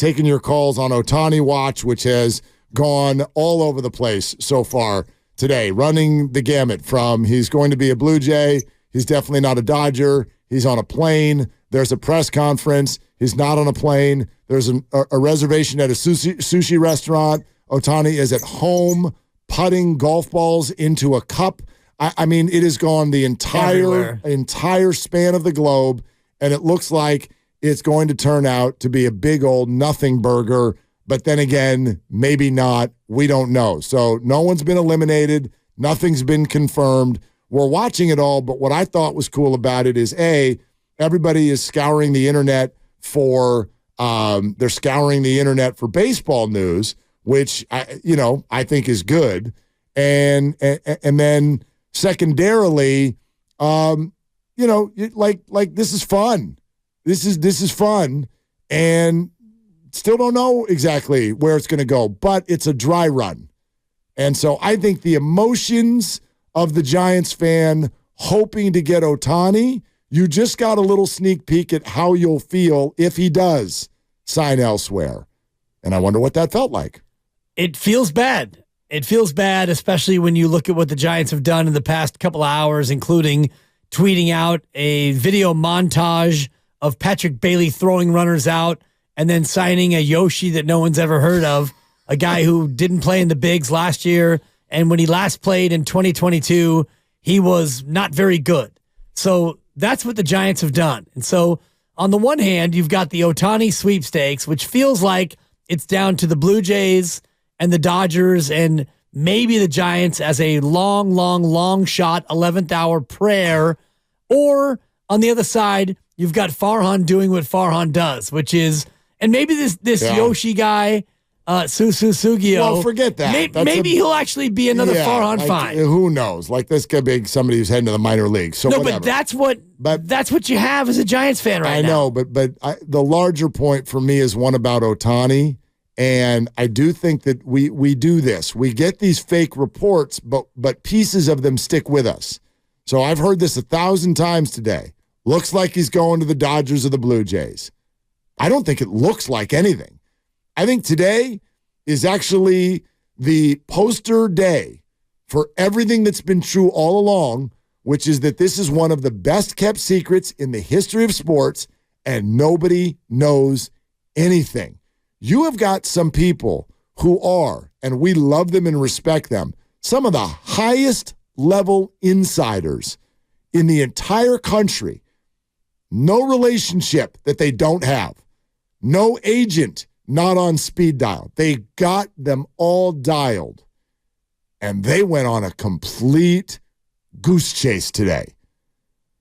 taking your calls on Ohtani Watch, which has gone all over the place so far today, running the gamut from he's going to be a Blue Jay, he's definitely not a Dodger, he's on a plane, there's a press conference, he's not on a plane, there's a reservation at a sushi restaurant, Ohtani is at home putting golf balls into a cup. I mean, it has gone the entire span of the globe, and it looks like it's going to turn out to be a big old nothing burger. But then again, maybe not. We don't know. So no one's been eliminated. Nothing's been confirmed. We're watching it all, but what I thought was cool about it is, A, everybody is scouring the internet for baseball news, which I think is good. And then secondarily, this is fun. This is fun, and still don't know exactly where it's going to go, but it's a dry run. And so I think the emotions of the Giants fan hoping to get Ohtani, you just got a little sneak peek at how you'll feel if he does sign elsewhere. And I wonder what that felt like. It feels bad. It feels bad, especially when you look at what the Giants have done in the past couple of hours, including tweeting out a video montage of Patrick Bailey throwing runners out and then signing a Yoshi that no one's ever heard of, a guy who didn't play in the bigs last year. And when he last played in 2022, he was not very good. So that's what the Giants have done. And so on the one hand, you've got the Ohtani sweepstakes, which feels like it's down to the Blue Jays and the Dodgers and maybe the Giants as a long shot 11th hour prayer. Or on the other side, you've got Farhan doing what Farhan does, which is, and maybe this Yoshi guy, Sugio. Well, forget that. Maybe he'll actually be another Farhan find. Who knows? Like, this could be somebody who's heading to the minor leagues. So whatever. But that's what you have as a Giants fan right now. I know, but the larger point for me is one about Ohtani. And I do think that we do this. We get these fake reports, but pieces of them stick with us. So I've heard this 1,000 times today. Looks like he's going to the Dodgers or the Blue Jays. I don't think it looks like anything. I think today is actually the poster day for everything that's been true all along, which is that this is one of the best kept secrets in the history of sports, and nobody knows anything. You have got some people who are, and we love them and respect them, some of the highest level insiders in the entire country. No relationship that they don't have. No agent not on speed dial. They got them all dialed. And they went on a complete goose chase today.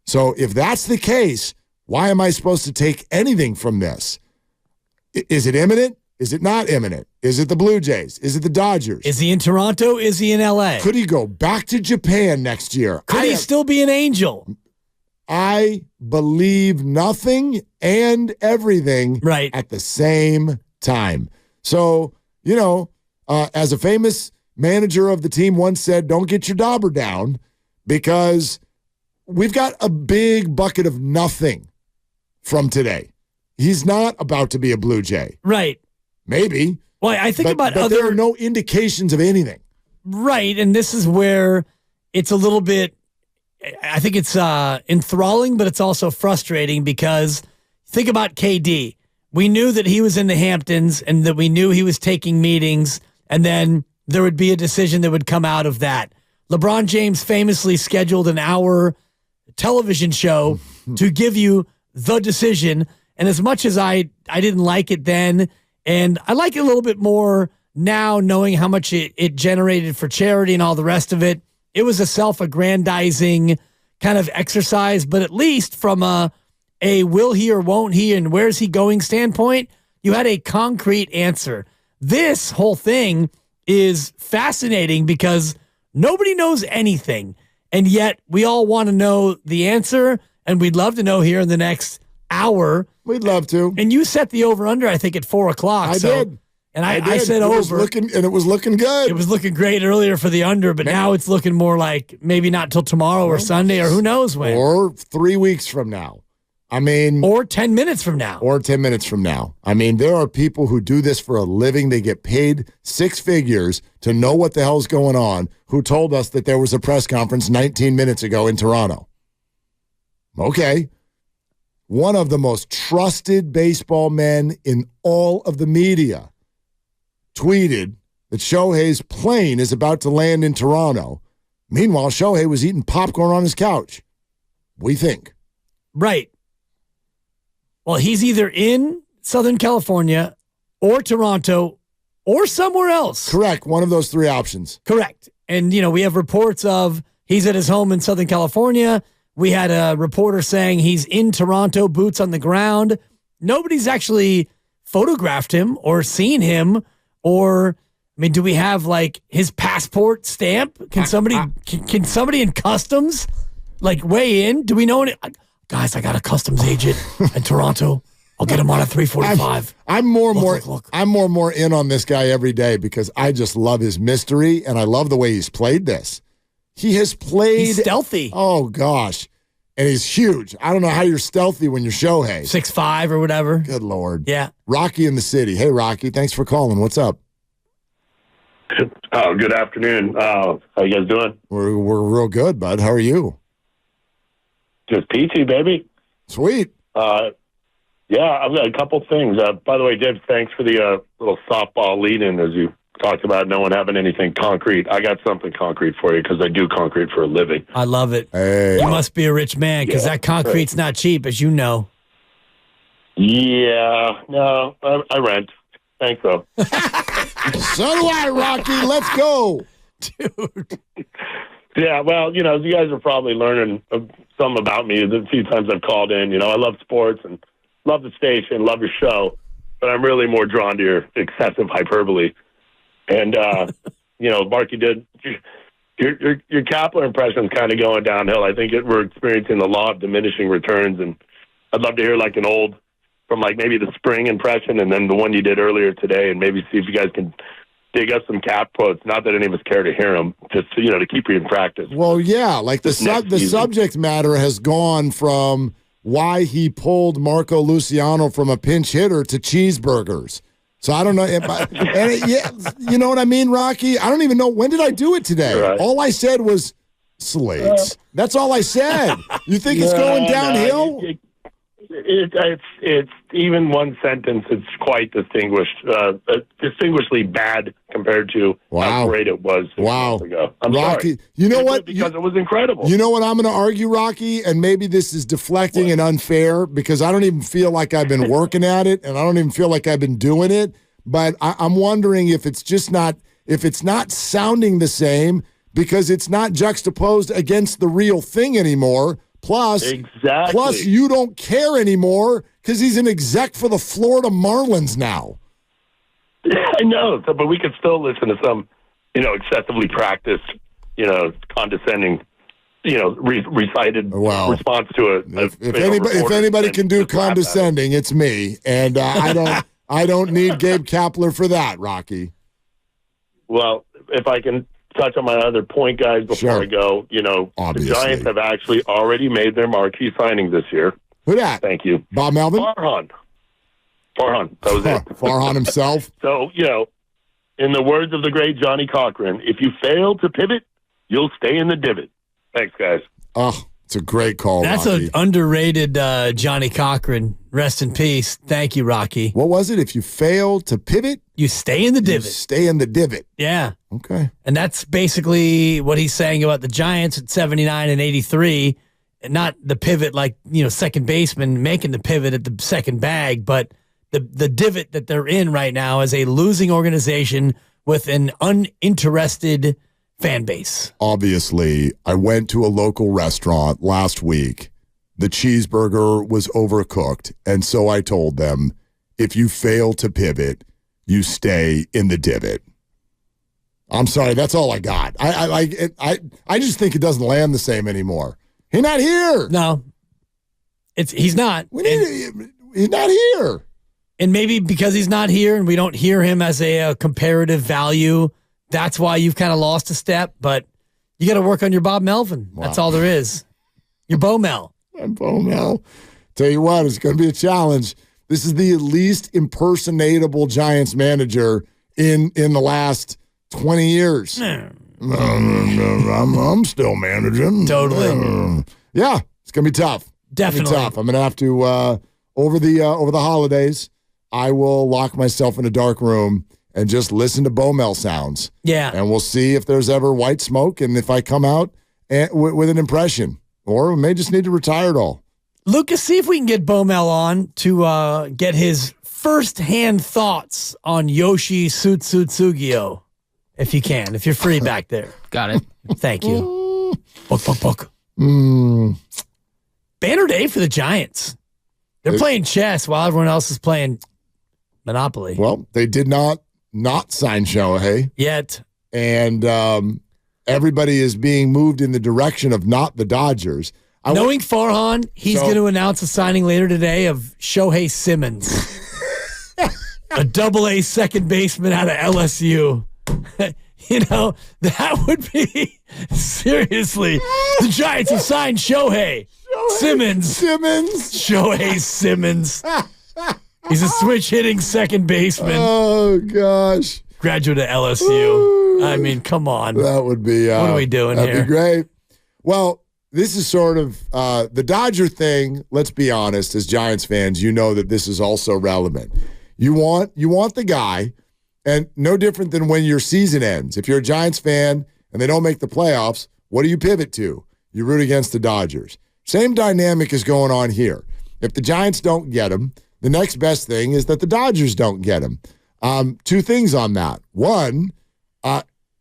So if that's the case, why am I supposed to take anything from this? Is it imminent? Is it not imminent? Is it the Blue Jays? Is it the Dodgers? Is he in Toronto? Is he in L.A.? Could he go back to Japan next year? Could he still be an Angel? I believe nothing and everything at the same time. So, as a famous manager of the team once said, don't get your dauber down, because we've got a big bucket of nothing from today. He's not about to be a Blue Jay. Right. Maybe. Well, I think but there are no indications of anything. Right, and this is where it's a little bit, I think it's enthralling, but it's also frustrating, because think about KD. We knew that he was in the Hamptons and that we knew he was taking meetings, and then there would be a decision that would come out of that. LeBron James famously scheduled an hour television show to give you the decision. And as much as I didn't like it then, and I like it a little bit more now, knowing how much it generated for charity and all the rest of it, it was a self-aggrandizing kind of exercise. But at least from a will he or won't he and where's he going standpoint, you had a concrete answer. This whole thing is fascinating because nobody knows anything, and yet we all want to know the answer, and we'd love to know here in the next hour. We'd love to. And you set the over-under, I think, at 4 o'clock. I did. And I said over. And it was looking good. It was looking great earlier for the under, but now it's looking more like maybe not till tomorrow or Sunday or who knows when. Or 3 weeks from now. I mean, or 10 minutes from now. Or 10 minutes from now. I mean, there are people who do this for a living. They get paid six figures to know what the hell's going on, who told us that there was a press conference 19 minutes ago in Toronto. Okay. One of the most trusted baseball men in all of the media tweeted that Shohei's plane is about to land in Toronto. Meanwhile, Shohei was eating popcorn on his couch. We think. Right. Well, he's either in Southern California or Toronto or somewhere else. Correct. One of those three options. Correct. And, we have reports of he's at his home in Southern California. We had a reporter saying he's in Toronto, boots on the ground. Nobody's actually photographed him or seen him or, do we have like his passport stamp? Can somebody in customs weigh in? Do we know any? Guys, I got a customs agent in Toronto. I'll get him on a 345. I'm more and more in on this guy every day because I just love his mystery and I love the way he's played this. He has played. He's stealthy. Oh, gosh. And he's huge. I don't know how you're stealthy when you're Shohei. 6'5" or whatever. Good Lord. Yeah. Rocky in the city. Hey, Rocky. Thanks for calling. What's up? Oh, good afternoon. How you guys doing? We're real good, bud. How are you? Just peachy, baby. Sweet. Yeah, I've got a couple things. By the way, Dave, thanks for the little softball lead-in as you talked about no one having anything concrete. I got something concrete for you because I do concrete for a living. I love it. Hey. You must be a rich man because that concrete's not cheap, as you know. Yeah, no, I rent. Thanks, though. So do I, Rocky. Let's go. Dude. Yeah, well, you guys are probably learning some about me the few times I've called in. I love sports and love the station, love your show, but I'm really more drawn to your excessive hyperbole. And, Mark, you did your Kapler impression is kind of going downhill. I think we're experiencing the law of diminishing returns, and I'd love to hear an old from maybe the spring impression and then the one you did earlier today, and maybe see if you guys can dig up some Cap quotes. Not that any of us care to hear them, just to keep you in practice. Well, yeah, the subject matter has gone from why he pulled Marco Luciano from a pinch hitter to cheeseburgers. So I don't know. You know what I mean, Rocky? I don't even know. When did I do it today? Right. All I said was slates. That's all I said. You think it's going downhill? It's even one sentence. It's quite distinguishedly bad compared to how great it was 6 months ago. I'm Rocky, sorry. You know what? Because it was incredible. You know what I'm going to argue, Rocky? And maybe this is deflecting and unfair because I don't even feel like I've been working at it, and I don't even feel like I've been doing it. But I'm wondering if it's not sounding the same because it's not juxtaposed against the real thing anymore. Plus, you don't care anymore because he's an exec for the Florida Marlins now. I know, but we could still listen to some, excessively practiced, condescending, recited response to it. If anybody can do condescending, it's me, and I don't need Gabe Kapler for that, Rocky. Well, if I can touch on my other point, guys, before I go, Obviously. The Giants have actually already made their marquee signing this year. Who that? Thank you. Bob Melvin? Farhan. That was it. Farhan himself. So, in the words of the great Johnny Cochran, if you fail to pivot, you'll stay in the divot. Thanks, guys. Oh, it's a great call, That's Rocky. an underrated Johnny Cochran. Rest in peace. Thank you, Rocky. What was it? If you fail to pivot, you stay in the divot. Stay in the divot. Yeah. Okay. And that's basically what he's saying about the Giants at 79 and 83. And not the pivot second baseman making the pivot at the second bag, but the divot that they're in right now is a losing organization with an uninterested fan base. Obviously, I went to a local restaurant last week. The cheeseburger was overcooked, and so I told them, if you fail to pivot, you stay in the divot. I'm sorry, that's all I got. I just think it doesn't land the same anymore. He's not here. No, he's not. He's not here. And maybe because he's not here and we don't hear him as a comparative value, that's why you've kind of lost a step. But you got to work on your Bob Melvin. Wow. That's all there is. Your Bo Mel. Bo Mel. Tell you what, it's going to be a challenge. This is the least impersonatable Giants manager in the last 20 years. I'm still managing. Totally. Yeah, it's going to be tough. Definitely tough. I'm going to have to over the holidays, I will lock myself in a dark room and just listen to Bomel sounds. Yeah. And we'll see if there's ever white smoke and if I come out with an impression. Or we may just need to retire it all. Lucas, see if we can get Bomel on to get his first-hand thoughts on Yoshi Tsutsugio. If you can, if you're free back there. Got it. Thank you. Book. Banner day for the Giants. They're playing chess while everyone else is playing Monopoly. Well, they did not sign Shohei. Yet. And everybody is being moved in the direction of not the Dodgers. Knowing Farhan, he's going to announce a signing later today of Shohei Simmons, a double-A second baseman out of LSU. You know, that would be, seriously, the Giants have signed Shohei Simmons. Shohei Simmons. He's a switch-hitting second baseman. Oh, gosh. Graduate of LSU. I mean, come on. That would be... what are we doing here? That'd be great. Well... This is sort of the Dodger thing. Let's be honest, as Giants fans, you know that this is also relevant. You want the guy, and no different than when your season ends. If you're a Giants fan and they don't make the playoffs, what do you pivot to? You root against the Dodgers. Same dynamic is going on here. If the Giants don't get him, the next best thing is that the Dodgers don't get him. Two things on that. One,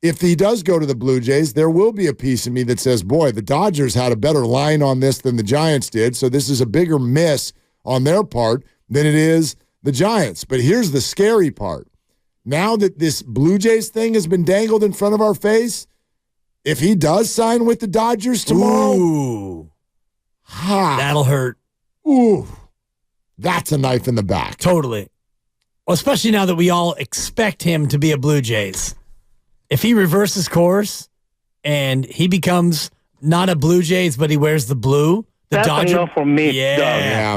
if he does go to the Blue Jays, there will be a piece of me that says, boy, the Dodgers had a better line on this than the Giants did, so this is a bigger miss on their part than it is the Giants. But here's the scary part. Now that this Blue Jays thing has been dangled in front of our face, if he does sign with the Dodgers tomorrow, that'll hurt. Ooh, that's a knife in the back. Totally. Well, especially now that we all expect him to be a Blue Jays. If he reverses course and he becomes not a Blue Jays, but he wears the blue, the That's Dodger. enough for me, yeah. Doug. Yeah.